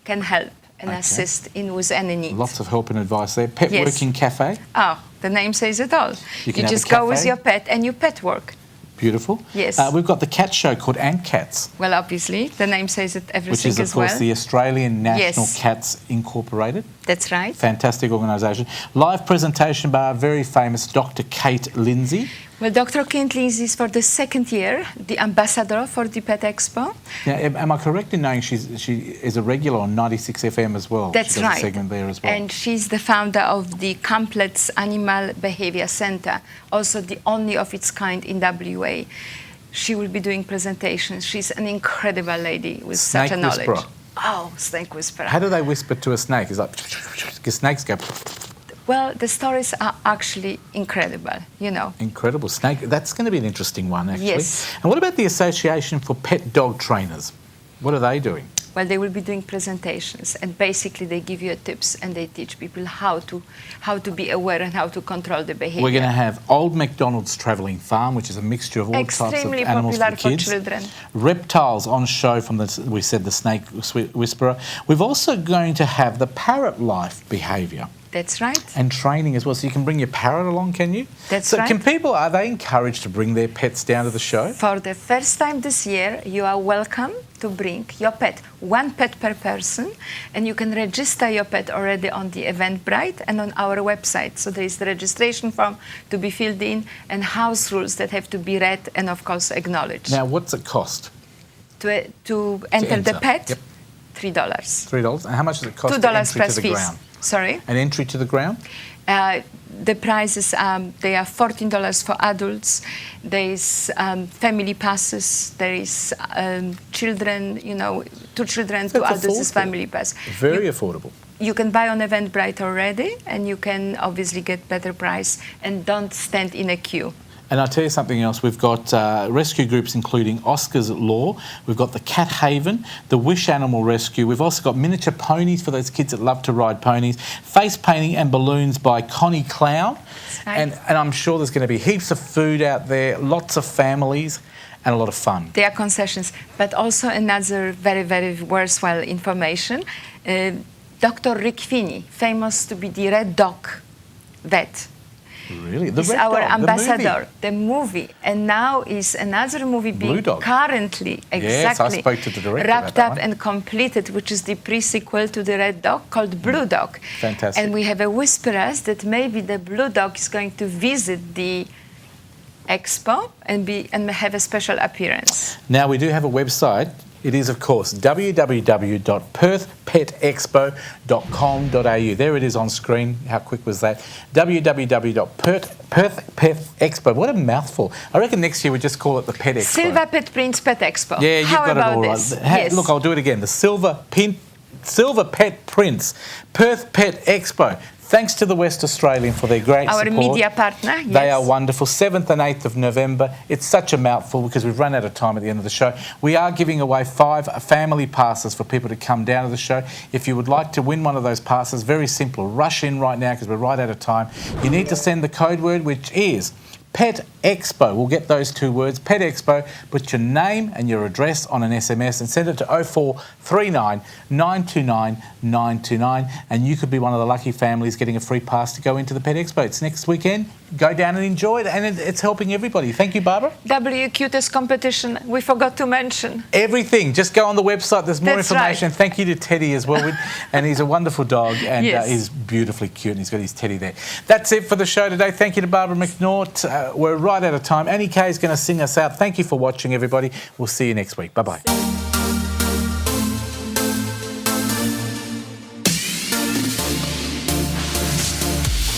can help and assist with any need. Lots of help and advice there. Pet Working Cafe. Oh, the name says it all. You just go with your pet and you pet work. Beautiful. Yes. We've got the cat show called Ant Cats. Well, obviously, the name says it everything which is, of course, the Australian National Cats Incorporated. That's right. Fantastic organisation. Live presentation by our very famous Dr. Kate Lindsay. Well, Dr. Kate Lindsay is for the second year the ambassador for the Pet Expo. Now, am I correct in knowing she is a regular on 96 FM as well? That's she does right. a segment there as well. And she's the founder of the Complex Animal Behaviour Centre, also the only of its kind in WA. She will be doing presentations. She's an incredible lady with such a knowledge. Whisperer. Oh, snake whisperer. How do they whisper to a snake? It's like, because snakes go... Well, the stories are actually incredible, you know. Incredible. Snake, that's going to be an interesting one, actually. Yes. And what about the Association for Pet Dog Trainers? What are they doing? Well, they will be doing presentations, and basically they give you tips and they teach people how to be aware and how to control the behaviour. We're going to have Old MacDonald's Travelling Farm, which is a mixture of all types of animals for kids. Children. Reptiles on show from we said the snake whisperer. We're also going to have the parrot life behaviour. That's right. And training as well. So you can bring your parrot along, can you? That's so right. So are they encouraged to bring their pets down to the show? For the first time this year, you are welcome to bring your pet, one pet per person, and you can register your pet already on the Eventbrite and on our website. So there is the registration form to be filled in and house rules that have to be read and, of course, acknowledged. Now, what's it cost? To enter the pet, yep. $3. $3. And how much does it cost $2 to entry plus to the fees. ground? Sorry? An entry to the ground? The prices, they are $14 for adults. There is family passes. There is children, 2 children, 2 adults is family pass. Very affordable. You can buy on Eventbrite already, and you can obviously get better price, and don't stand in a queue. And I'll tell you something else. We've got rescue groups including Oscar's Law. We've got the Cat Haven, the Wish Animal Rescue. We've also got miniature ponies for those kids that love to ride ponies. Face painting and balloons by Connie Clown. Right. And I'm sure there's going to be heaps of food out there, lots of families, and a lot of fun. There are concessions, but also another very, very worthwhile information. Dr. Rick Finney, famous to be the Red Dog vet. Really? He's Red our Dog, ambassador, the movie. And now is another movie being Blue Dog. currently Yes, I spoke to the director wrapped about that up one. and completed, which is the pre-sequel to the Red Dog called Blue Dog. Fantastic. And we have a whispers that maybe the Blue Dog is going to visit the Expo and have a special appearance. Now, we do have a website. It is, of course, www.perthpetexpo.com.au. There it is on screen. How quick was that? www.perthpetexpo. What a mouthful. I reckon next year we just call it the Pet Expo. Silver Pet Prince Pet Expo. Yeah, you've How got about it all right. this? Yes. Look, I'll do it again. The Silver Pet Prince, Perth Pet Expo. Thanks to the West Australian for their great Our support. media partner, yes. They are wonderful. 7th and 8th of November. It's such a mouthful because we've run out of time at the end of the show. We are giving away 5 family passes for people to come down to the show. If you would like to win one of those passes, very simple. Rush in right now because we're right out of time. You need to send the code word, which is Pet Expo. We'll get those 2 words, Pet Expo. Put your name and your address on an SMS and send it to 0439 929 929, and you could be one of the lucky families getting a free pass to go into the Pet Expo. It's next weekend. Go down and enjoy it, and it's helping everybody. Thank you, Barbara. WCutest competition, we forgot to mention. Everything. Just go on the website. There's more That's information. right. Thank you to Teddy as well. And he's a wonderful dog, and Yes. he's beautifully cute, and he's got his Teddy there. That's it for the show today. Thank you to Barbara McNaught. We're right out of time. Annie Kay is going to sing us out. Thank you for watching, everybody. We'll see you next week. Bye-bye.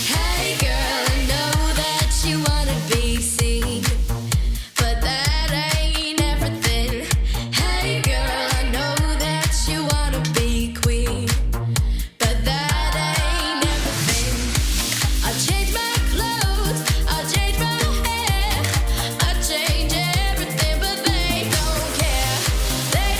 Hey girl, I know that you wanna be seen, but that ain't everything. Hey girl, I know that you wanna be queen, but that ain't everything. I change my clothes, I change my hair, I change everything, but they don't care. They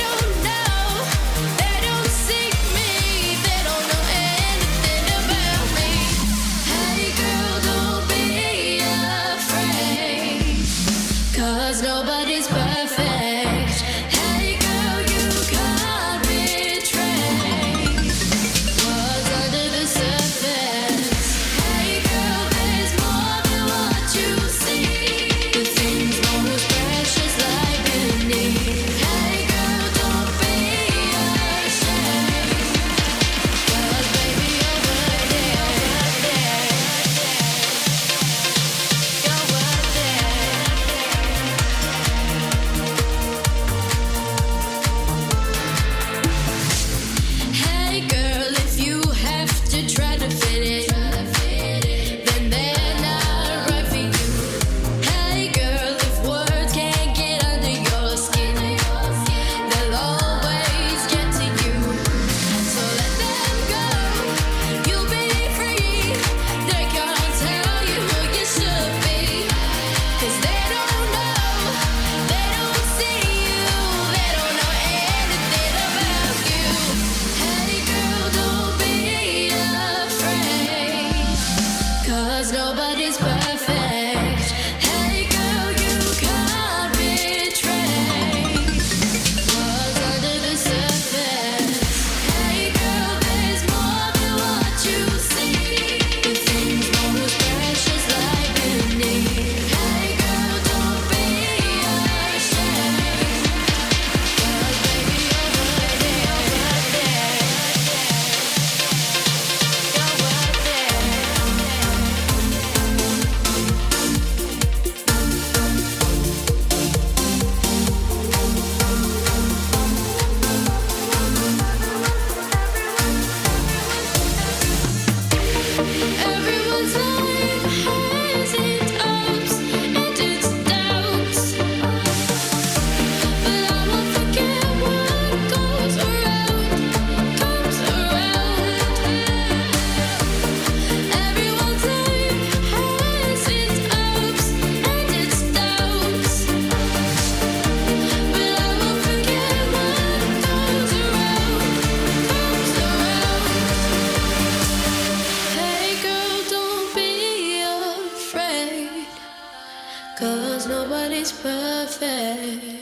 perfect.